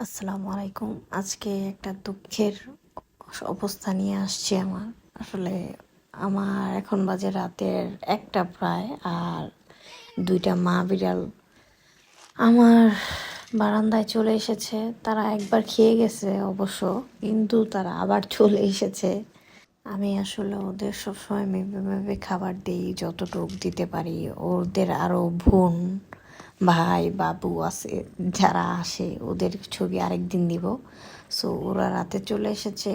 আসসালামু আলাইকুম। আজকে একটা দুঃখের অবস্থা নিয়ে আসছি আমার। আসলে আমার এখন বাজে রাতের 1টা প্রায়, আর 2টা মা বিড়াল আমার বারান্দায় চলে এসেছে। তারা একবার খেয়ে গেছে অবশ্য, কিন্তু তারা আবার চলে এসেছে। আমি আসলে ওদের সবসময় মেপে মেপে খাবার দিই, যতটুক দিতে পারি। ওদের আরও বোন ভাই বাবু আছে, যারা আসে ওদের ছবি আরেকদিন দিব। সো ওরা রাতে চলে এসেছে,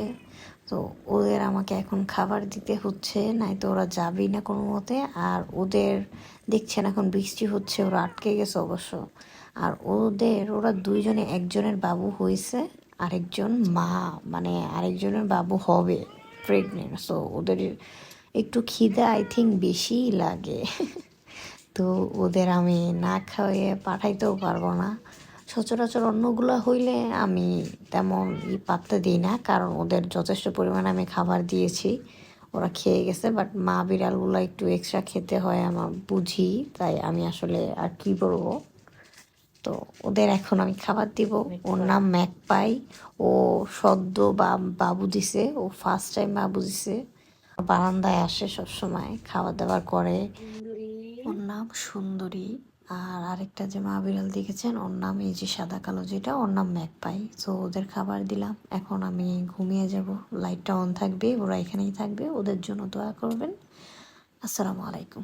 তো ওদের আমাকে এখন খাবার দিতে হচ্ছে, নাই তো ওরা যাবেই না কোনো মতে। আর ওদের দেখছেন এখন বৃষ্টি হচ্ছে, ওরা আটকে গেছে অবশ্য। আর ওরা দুইজনে, একজনের বাবু হয়েছে, আরেকজন মা, মানে আরেকজনের বাবু হবে, প্রেগনেন্ট। সো ওদের একটু খিদে আই থিঙ্ক বেশিই লাগে। তো ওদের আমি না খাওয়িয়ে পাঠাইতেও পারবো না। সচরাচর অন্যগুলো হইলে আমি তেমন পাত্তা দিই না, কারণ ওদের যথেষ্ট পরিমাণে আমি খাবার দিয়েছি, ওরা খেয়ে গেছে। বাট মা বিড়ালগুলো একটু এক্সট্রা খেতে হয়, আমার বুঝি, তাই আমি আসলে আর কি বলবো। তো ওদের এখন আমি খাবার দিব। ওর নাম ম্যাকপাই। ও সদ্য বাবু দিছে, ও ফার্স্ট টাইম বাবু দিছে। বারান্দায় আসে সবসময়, খাবার দাবার করে। ওর নাম সুন্দরী। আর আরেকটা যে মা বিড়াল দেখেছেন, ওর নাম এই যে সাদা কালো যেটা, ওর নাম ম্যাকপাই। তো ওদের খাবার দিলাম, এখন আমি ঘুমিয়ে যাব। লাইটটা অন থাকবে, ওরা এখানেই থাকবে। ওদের জন্য দোয়া করবেন। আসসালামু আলাইকুম।